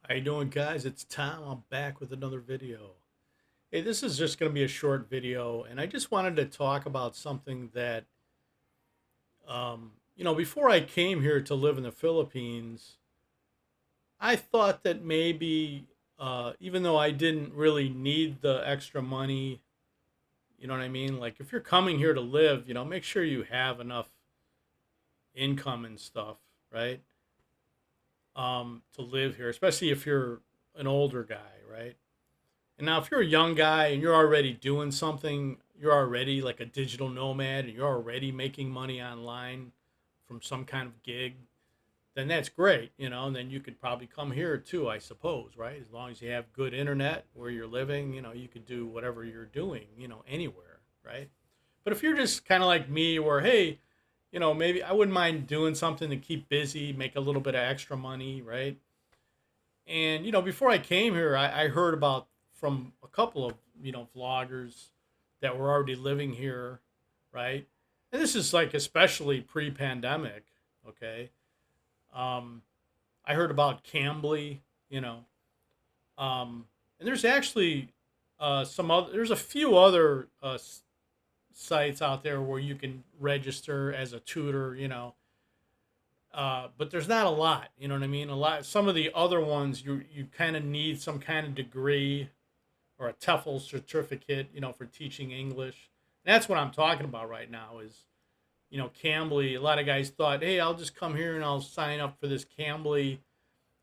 How you doing, guys? It's Tom. I'm back with another video. Hey, this is just going to be a short video, and I just wanted to talk about something that, before I came here to live in the Philippines, I thought that maybe, even though I didn't really need the extra money, you know what I mean? Like, if you're coming here to live, make sure you have enough income and stuff, right? To live here, especially if you're an older guy, right? And now, if you're a young guy and you're already doing something, you're already like a digital nomad and you're already making money online from some kind of gig, then that's great, and then you could probably come here too, I suppose, right? As long as you have good internet where you're living, you could do whatever you're doing, anywhere, right? But if you're just kind of like me, where, hey, maybe I wouldn't mind doing something to keep busy, make a little bit of extra money, right? And before I came here, I heard about from a couple of vloggers that were already living here, right? And this is like especially pre-pandemic, okay? Um, I heard about Cambly, you know, and there's actually some other. There's a few other sites out there where you can register as a tutor, but there's not a lot. You know what I mean? A lot. Some of the other ones, you kind of need some kind of degree or a TEFL certificate, for teaching English. And that's what I'm talking about right now. Is Cambly. A lot of guys thought, hey, I'll just come here and I'll sign up for this Cambly,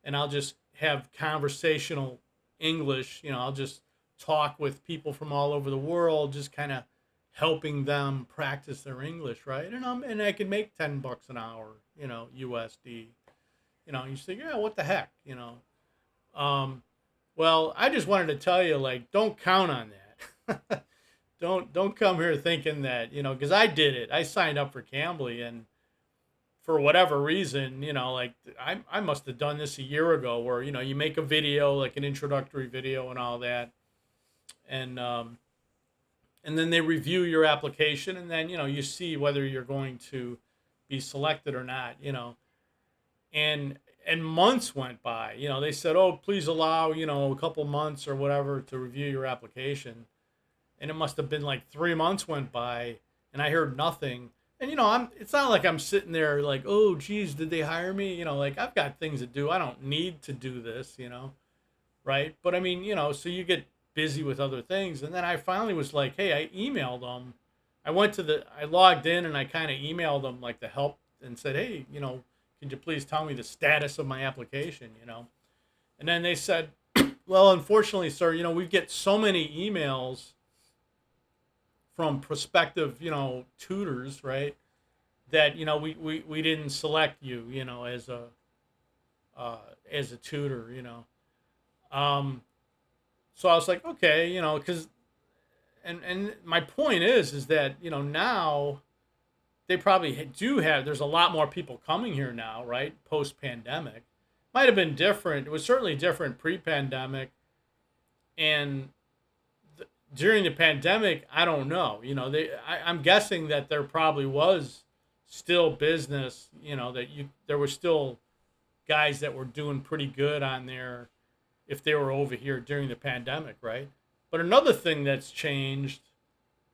and I'll just have conversational English. I'll just talk with people from all over the world, just kind of helping them practice their English, right? And I can make $10 an hour, USD. You think, yeah, what the heck, Um, well, I just wanted to tell you, like, don't count on that. Don't come here thinking that, because I did it. I signed up for Cambly, and for whatever reason, like I must have done this a year ago, where you make a video, like an introductory video and all that, and and then they review your application, and then you see whether you're going to be selected or not, and months went by. They said, oh, please allow a couple months or whatever to review your application, and it must have been like 3 months went by, and I heard nothing. And I'm. It's not like I'm sitting there like, oh, geez, did they hire me? Like I've got things to do. I don't need to do this. Right? But I mean, so you get busy with other things, and then I finally was like, hey, I emailed them. I logged in and I kind of emailed them like the help and said, hey, could you please tell me the status of my application? And then they said, well, unfortunately, sir, we get so many emails from prospective, tutors, right? That we didn't select you, uh, as a tutor, Um, so I was like, okay, because and my point is that now they probably do have. There's a lot more people coming here now, right? Post pandemic, might have been different. It was certainly different pre pandemic, and during the pandemic, I don't know. I'm guessing that there probably was still business. That there were still guys that were doing pretty good on there if they were over here during the pandemic, right? But another thing that's changed,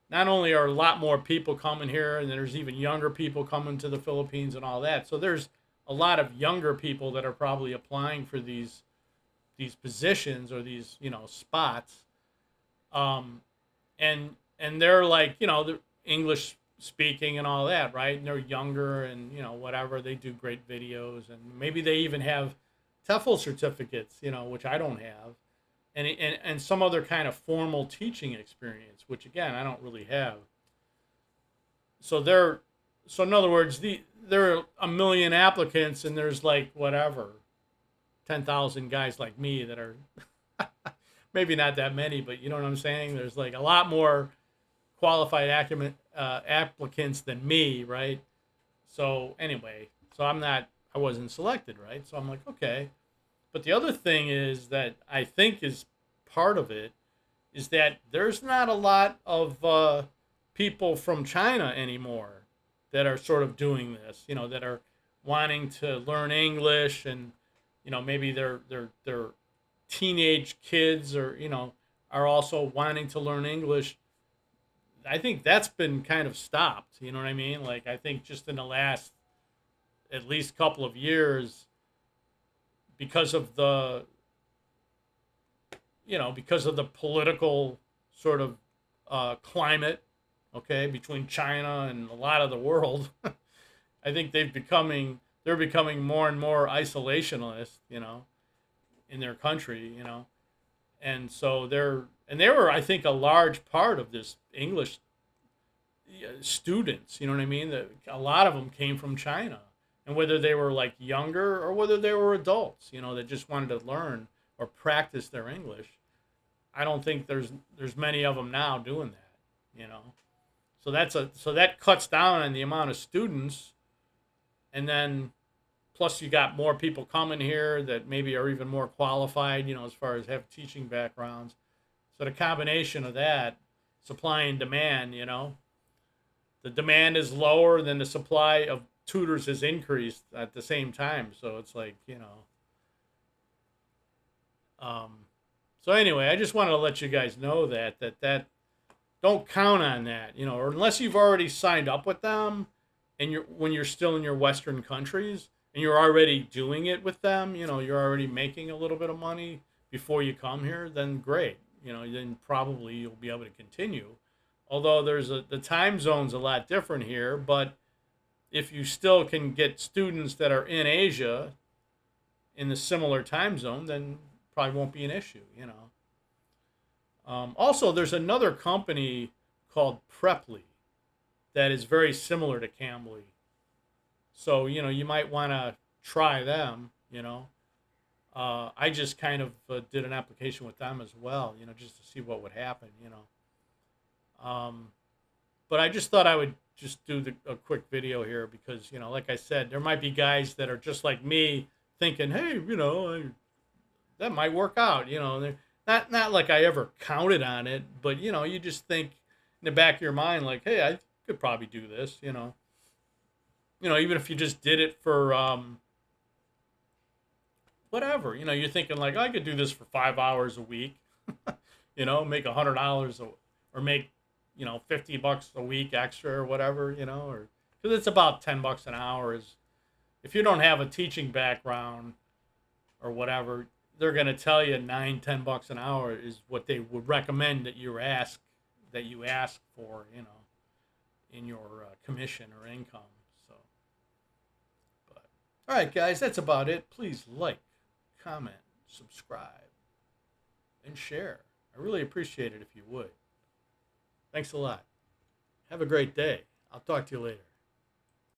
not only are a lot more people coming here, and there's even younger people coming to the Philippines and all that. So there's a lot of younger people that are probably applying for these positions or these spots, um, and they're like the English speaking and all that, right? And they're younger and whatever. They do great videos, and maybe they even have TEFL certificates, which I don't have, and some other kind of formal teaching experience, which again I don't really have. So they're so in other words, there are a million applicants, and there's like whatever 10,000 guys like me that are maybe not that many, but you know what I'm saying. There's like a lot more qualified applicants than me, right? So anyway, so I wasn't selected, right? So I'm like, okay. But the other thing is that I think is part of it is that there's not a lot of people from China anymore that are sort of doing this, that are wanting to learn English, and maybe they're teenage kids or, are also wanting to learn English, I think that's been kind of stopped. You know what I mean? Like, I think just in the last at least couple of years, because of the, because of the political sort of climate, okay, between China and a lot of the world, I think they're becoming more and more isolationist, in their country, and so they were, I think, a large part of this English students. You know what I mean? A lot of them came from China, and whether they were like younger or whether they were adults, that just wanted to learn or practice their English. I don't think there's many of them now doing that. So that cuts down on the amount of students, and then plus you got more people coming here that maybe are even more qualified, as far as have teaching backgrounds. So the combination of that, supply and demand, the demand is lower than the supply of tutors has increased at the same time. So it's like, um, so anyway, I just wanted to let you guys know that don't count on that, or unless you've already signed up with them, and when you're still in your Western countries and you're already doing it with them, you're already making a little bit of money before you come here, then great, then probably you'll be able to continue. Although the time zone's a lot different here, but if you still can get students that are in Asia in the similar time zone, then probably won't be an issue. Also, there's another company called Preply that is very similar to Cambly. So, you might want to try them. I just kind of did an application with them as well, just to see what would happen. But I just thought I would just do a quick video here because, like I said, there might be guys that are just like me thinking, hey, that might work out, they're not like I ever counted on it, but, you just think in the back of your mind, like, hey, I could probably do this. Even if you just did it for whatever, you're thinking like, I could do this for 5 hours a week, make $100 or make, $50 a week extra or whatever, or because it's about $10 an hour. Is if you don't have a teaching background or whatever, they're going to tell you $9-10 an hour is what they would recommend that you ask for, in your commission or income. So, but all right, guys, that's about it. Please like, comment, subscribe, and share. I really appreciate it if you would. Thanks a lot. Have a great day. I'll talk to you later.